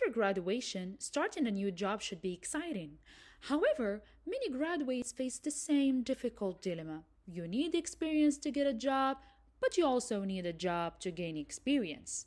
After graduation, starting a new job should be exciting. However, many graduates face the same difficult dilemma. You need experience to get a job, but you also need a job to gain experience.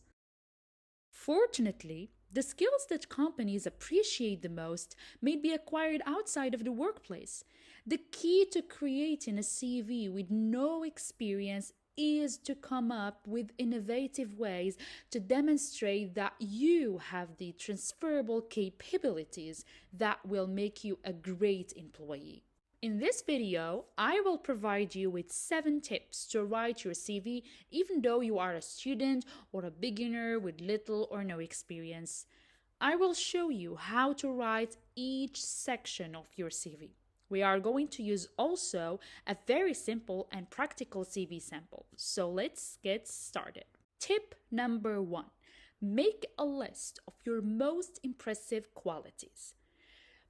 Fortunately, the skills that companies appreciate the most may be acquired outside of the workplace. The key to creating a CV with no experience is to come up with innovative ways to demonstrate that you have the transferable capabilities that will make you a great employee. In this video, I will provide you with 7 tips to write your CV even though you are a student or a beginner with little or no experience. I will show you how to write each section of your CV. We are going to use also a very simple and practical CV sample. So let's get started. Tip number 1. Make a list of your most impressive qualities.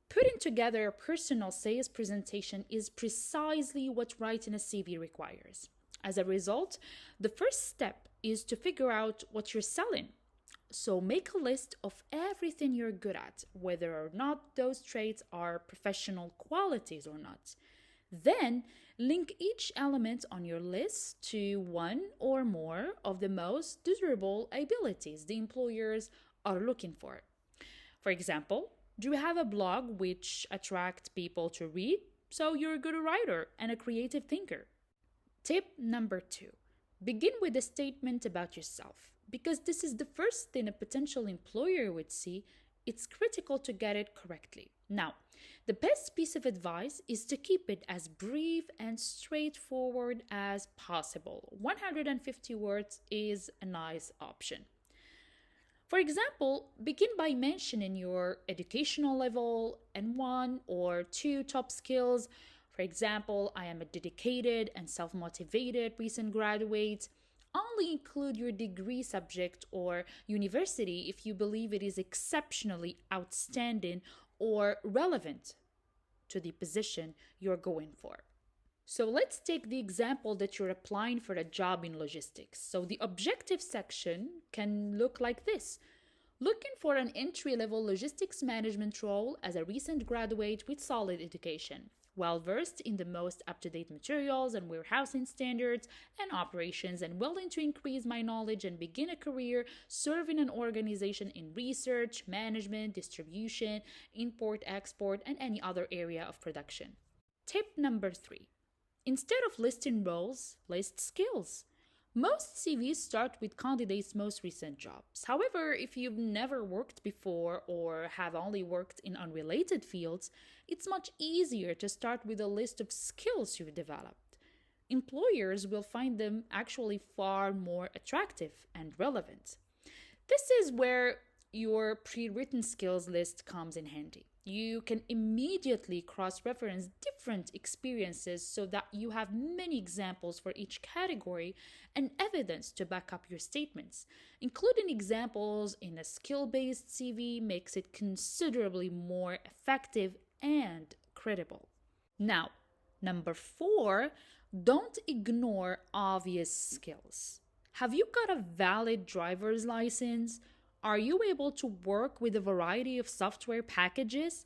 Putting together a personal sales presentation is precisely what writing a CV requires. As a result, the first step is to figure out what you're selling. So make a list of everything you're good at, whether or not those traits are professional qualities or not. Then link each element on your list to one or more of the most desirable abilities the employers are looking for. For example, do you have a blog which attracts people to read? So you're a good writer and a creative thinker. Tip number 2. Begin with a statement about yourself. Because this is the first thing a potential employer would see, it's critical to get it correctly. Now, the best piece of advice is to keep it as brief and straightforward as possible. 150 words is a nice option. For example, begin by mentioning your educational level and 1 or 2 top skills. For example, I am a dedicated and self-motivated recent graduate. Only include your degree subject or university if you believe it is exceptionally outstanding or relevant to the position you're going for. So let's take the example that you're applying for a job in logistics. So the objective section can look like this. Looking for an entry-level logistics management role as a recent graduate with solid education, well-versed in the most up-to-date materials and warehousing standards and operations, and willing to increase my knowledge and begin a career serving an organization in research, management, distribution, import-export, and any other area of production. Tip number 3. Instead of listing roles, list skills. Most CVs start with candidates' most recent jobs. However, if you've never worked before or have only worked in unrelated fields, it's much easier to start with a list of skills you've developed. Employers will find them actually far more attractive and relevant. This is where your pre-written skills list comes in handy. You can immediately cross-reference different experiences so that you have many examples for each category and evidence to back up your statements. Including examples in a skill-based CV makes it considerably more effective and credible. Now, number 4, don't ignore obvious skills. Have you got a valid driver's license? Are you able to work with a variety of software packages?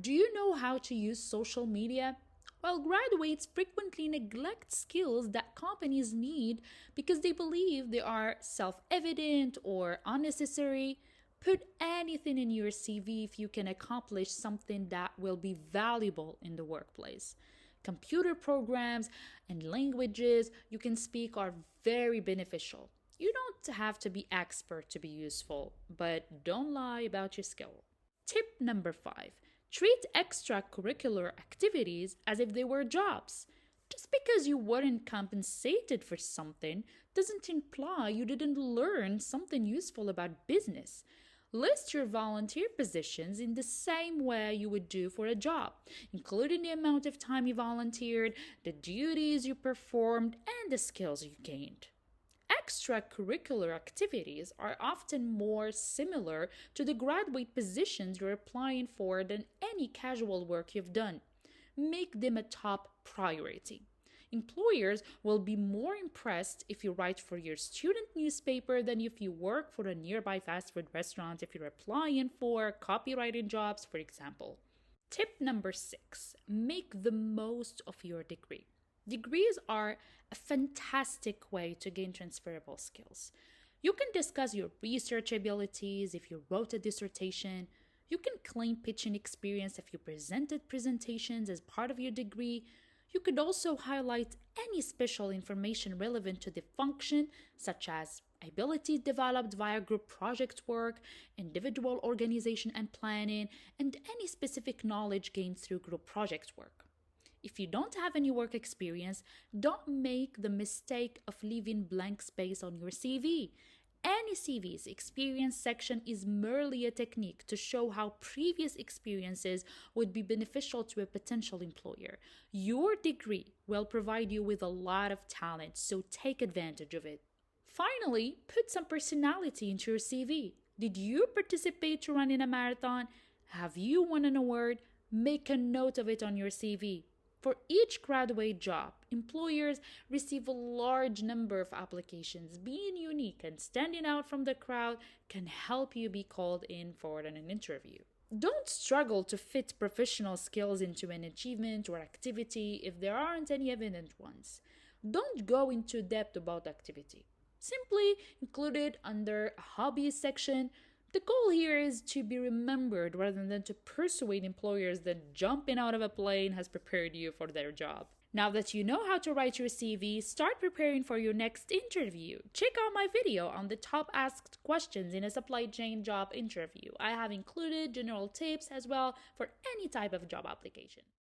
Do you know how to use social media? Well, graduates frequently neglect skills that companies need because they believe they are self-evident or unnecessary. Put anything in your CV if you can accomplish something that will be valuable in the workplace. Computer programs and languages you can speak are very beneficial. You don't have to be expert to be useful, but don't lie about your skill. Tip number 5. Treat extracurricular activities as if they were jobs. Just because you weren't compensated for something doesn't imply you didn't learn something useful about business. List your volunteer positions in the same way you would do for a job, including the amount of time you volunteered, the duties you performed, and the skills you gained. Extracurricular activities are often more similar to the graduate positions you're applying for than any casual work you've done. Make them a top priority. Employers will be more impressed if you write for your student newspaper than if you work for a nearby fast food restaurant if you're applying for copywriting jobs, for example. Tip number 6, make the most of your degree. Degrees are a fantastic way to gain transferable skills. You can discuss your research abilities if you wrote a dissertation. You can claim pitching experience if you presented presentations as part of your degree. You could also highlight any special information relevant to the function, such as abilities developed via group project work, individual organization and planning, and any specific knowledge gained through group project work. If you don't have any work experience, don't make the mistake of leaving blank space on your CV. Any CV's experience section is merely a technique to show how previous experiences would be beneficial to a potential employer. Your degree will provide you with a lot of talent, so take advantage of it. Finally, put some personality into your CV. Did you participate to run in a marathon? Have you won an award? Make a note of it on your CV. For each graduate job, employers receive a large number of applications. Being unique and standing out from the crowd can help you be called in for an interview. Don't struggle to fit professional skills into an achievement or activity if there aren't any evident ones. Don't go into depth about activity. Simply include it under a hobbies section. The goal here is to be remembered rather than to persuade employers that jumping out of a plane has prepared you for their job. Now that you know how to write your CV, start preparing for your next interview. Check out my video on the top asked questions in a supply chain job interview. I have included general tips as well for any type of job application.